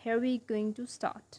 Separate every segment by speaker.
Speaker 1: here we going to start.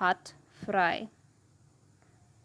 Speaker 1: hat frei.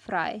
Speaker 1: frei.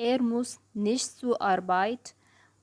Speaker 1: Er muss nicht zur Arbeit.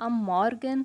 Speaker 1: am Morgen.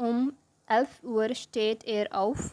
Speaker 1: 11 Uhr steht er auf.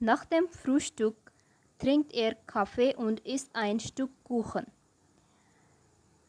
Speaker 1: Nach dem Frühstück trinkt er Kaffee und isst ein Stück Kuchen.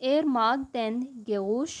Speaker 1: Er mag den Geruch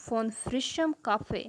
Speaker 1: von frischem Kaffee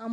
Speaker 1: am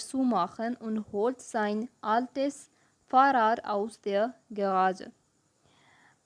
Speaker 1: zu machen und holt sein altes Fahrrad aus der Garage.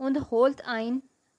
Speaker 1: und holt ein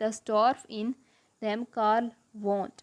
Speaker 1: das Dorf in dem Karl wohnt,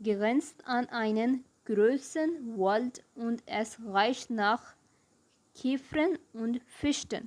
Speaker 1: grenzt an einen großen Wald und es reicht nach Kiefern und Fichten,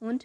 Speaker 1: und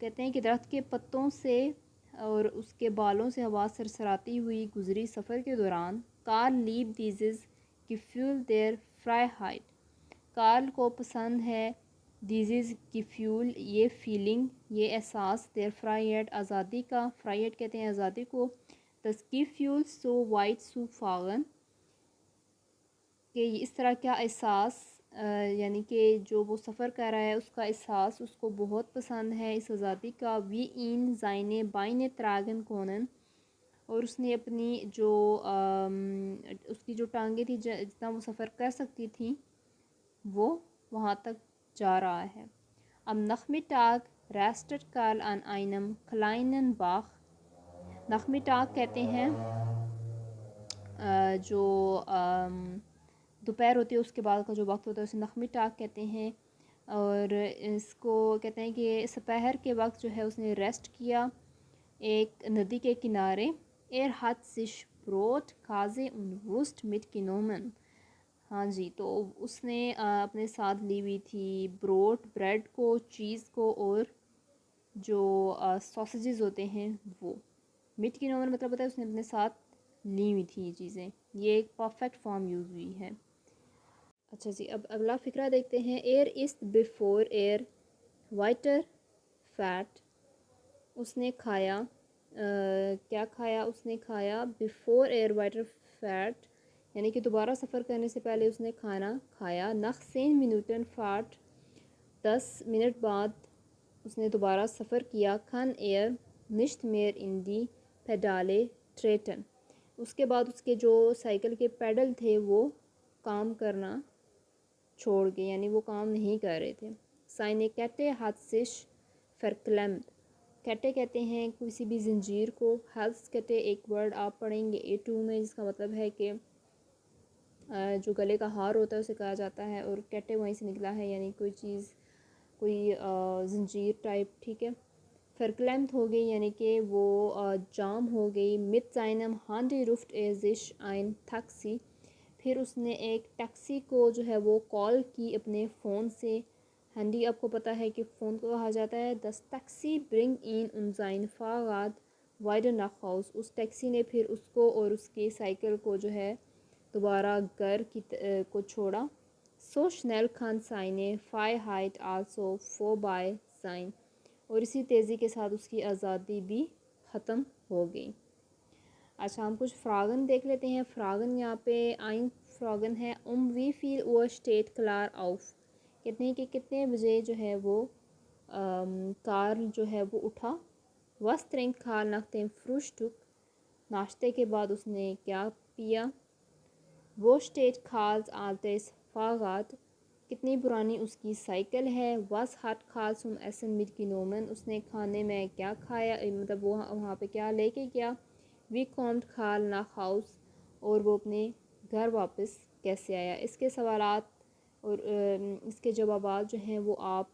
Speaker 1: کہتے ہیں کہ درخت کے پتوں سے اور اس کے بالوں سے ہوا سرسراتی ہوئی گزری سفر کے دوران کارل لیب دیزز کی فیول دیر فرائی ہائٹ. کارل کو پسند ہے دیزز کی فیول، یہ فیلنگ، یہ احساس، دیر فرائیٹ آزادی کا. فرائیٹ کہتے ہیں آزادی کو. دس کی فیول سو وائٹ سو فاغن، کہ اس طرح کا احساس یعنی کہ جو وہ سفر کر رہا ہے اس کا احساس اس کو بہت پسند ہے اس آزادی کا. وی این زائنے بائن تراگن کونن، اور اس نے اپنی جو اس کی جو ٹانگیں تھی جتنا وہ سفر کر سکتی تھیں وہ وہاں تک جا رہا ہے. ام نخمی ٹاگ ریسٹڈ کارل ان اینم کلائنن باخ. نخمی ٹاگ کہتے ہیں جو دوپہر ہوتی ہے اس کے بعد کا جو وقت ہوتا ہے اسے نخمی ٹاگ کہتے ہیں. اور اس کو کہتے ہیں کہ سپہر کے وقت جو ہے اس نے ریسٹ کیا ایک ندی کے کنارے. ایر ہاتھ سش بروٹ کازے ان وسٹ مٹ کنومن. ہاں جی، تو اس نے اپنے ساتھ لی ہوئی تھی بروٹ، بریڈ کو، چیز کو، اور جو ساسیجز ہوتے ہیں وہ. مٹ کنومن مطلب ہوتا ہے اس نے اپنے ساتھ لی ہوئی تھی یہ چیزیں. یہ ایک پرفیکٹ فارم یوز ہوئی ہے. اچھا جی، اب اگلا فقرہ دیکھتے ہیں. ایئر از بیفور ایئر وائٹر فیٹ. اس نے کھایا کیا کھایا؟ اس نے کھایا بیفور ایئر وائٹر فیٹ، یعنی کہ دوبارہ سفر کرنے سے پہلے اس نے کھانا کھایا. نخ 10 منٹن فاٹ، 10 منٹ بعد اس نے دوبارہ سفر کیا. کھن ایئر نشت میر ان دی پیڈالے ٹریٹن. اس کے بعد اس کے جو سائیکل کے پیڈل تھے وہ کام کرنا چھوڑ گئے، یعنی وہ کام نہیں کر رہے تھے. سائنے کیٹے ہاتسش فرکلمد. کیٹے کہتے ہیں کسی بھی زنجیر کو. ہیلس کیٹے ایک ورڈ آپ پڑھیں گے A2 میں جس کا مطلب ہے کہ جو گلے کا ہار ہوتا ہے اسے کہا جاتا ہے، اور کیٹے وہیں سے نکلا ہے، یعنی کوئی چیز، کوئی زنجیر ٹائپ. ٹھیک ہے. فرکلیمت ہو گئی یعنی کہ وہ جام ہو گئی. مت زائنم ہانڈی رفٹ اے زش آئن تھکسی. پھر اس نے ایک ٹیکسی کو جو ہے وہ کال کی اپنے فون سے. ہینڈی آپ کو پتہ ہے کہ فون کو کہا جاتا ہے. دس ٹیکسی برنگ ان انزائن فاغاد وائڈر ناک ہاؤس. اس ٹیکسی نے پھر اس کو اور اس کی سائیکل کو جو ہے دوبارہ گھر کی کو چھوڑا. سو Chanel Khan سائنے five height also فو بائی سائن. اور اسی تیزی کے ساتھ اس کی آزادی بھی ختم ہو گئی. اچھا، ہم کچھ فراگن دیکھ لیتے ہیں. فراگن یہاں پہ آئن فراگن ہے. وی فیل اوور اسٹیٹ کلار آؤف. کہتے ہیں کہ کتنے بجے جو ہے وہ کار جو ہے وہ اٹھا. وس ترنک کھال نختم فروشٹک. ناشتے کے بعد اس نے کیا پیا؟ وہ اسٹیٹ کھالز آلتیس فاغات. کتنی پرانی اس کی سائیکل ہے. وس ہٹ کھال سم ایسن مٹ کنومن. اس نے کھانے میں کیا کھایا، مطلب وہ وہاں پہ کیا لے کے گیا. وی کومڈ کھال ناک ہاؤس. اور وہ اپنے گھر واپس کیسے آیا. اس کے سوالات اور اس کے جوابات جو ہیں وہ آپ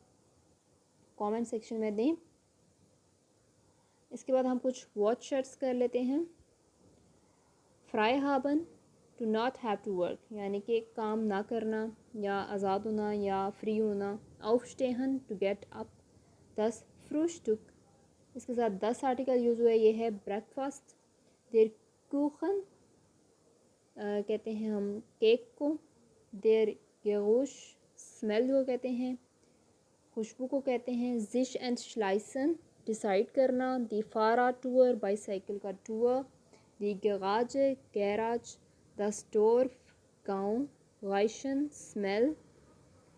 Speaker 1: کامنٹ سیکشن میں دیں. اس کے بعد ہم کچھ واچ شرٹس کر لیتے ہیں. فرائی ہابن to not have to work, یعنی کہ کام نہ کرنا یا آزاد ہونا یا فری ہونا. آؤفشٹیہن ٹو گیٹ اپ. 10 فروشٹک. اس کے ساتھ 10 آرٹیکل یوز ہوا ہے، یہ ہے بریک فاسٹ. دیر کوخن کہتے ہیں ہم کیک کو. دیر گیوش اسمیل کو کہتے ہیں خوشبو کو کہتے ہیں. زش اینڈ شلائسن ڈیسائیڈ کرنا. دی فارا ٹور بائی سائیکل کا tour. The grudge garage. The store گاؤں. غائشن اسمیل.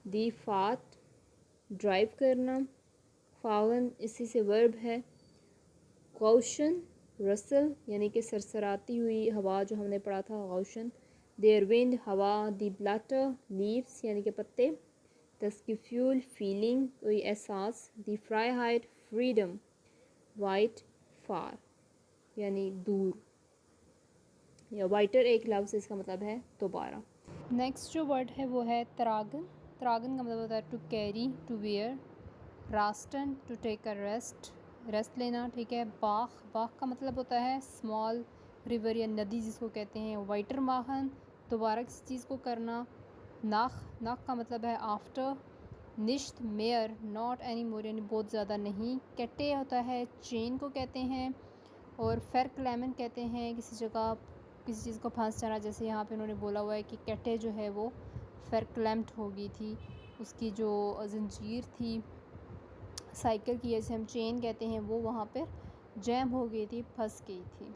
Speaker 1: دی فات ڈرائیو کرنا. فاون اسی سے ورب ہے. غوشن رسل یعنی کہ سرسراتی ہوئی ہوا جو ہم نے پڑھا تھا غوشن. دیر ونڈ ہوا. دی بلیٹر لیوس یعنی کہ پتے. دس کی فیول فیلنگ کوئی احساس. دی فرائی ہائٹ فریڈم. وائٹ فار یعنی دور، یا وائٹر ایک لفظ اس کا مطلب ہے دوبارہ. نیکسٹ جو ورڈ ہے وہ ہے تراگن. تراگن کا مطلب ہوتا ہے ٹو کیری، ٹو ویئر. راسٹن to take a rest, rest لینا. ٹھیک ہے. باخ، باخ کا مطلب ہوتا ہے اسمال ریور یا ندی جس کو کہتے ہیں. وائٹر ماہن دوبارہ کسی چیز کو کرنا. ناخ، ناخ کا مطلب ہے آفٹر. نشت میئر ناٹ اینی مور یعنی بہت زیادہ نہیں. کٹے ہوتا ہے چین کو کہتے ہیں، اور فرکلیمن کہتے ہیں کسی جگہ کسی چیز کو پھانس جانا. جیسے یہاں پہ انہوں نے بولا ہوا ہے کہ کٹے جو ہے وہ فرکلیمٹ ہو گئی تھی، اس کی جو زنجیر تھی سائیکل کی جیسے ہم چین کہتے ہیں وہ وہاں پر جیم ہو گئی تھی، پھنس گئی تھی.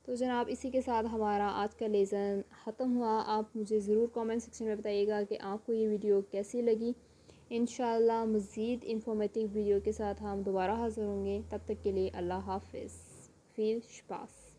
Speaker 1: تو جناب اسی کے ساتھ ہمارا آج کا لیسن ختم ہوا. آپ مجھے ضرور کامنٹ سیکشن میں بتائیے گا کہ آپ کو یہ ویڈیو کیسی لگی. انشاءاللہ مزید انفارمیٹیو ویڈیو کے ساتھ ہم دوبارہ حاضر ہوں گے. تب تک کے لیے اللہ حافظ. فی الشپاس.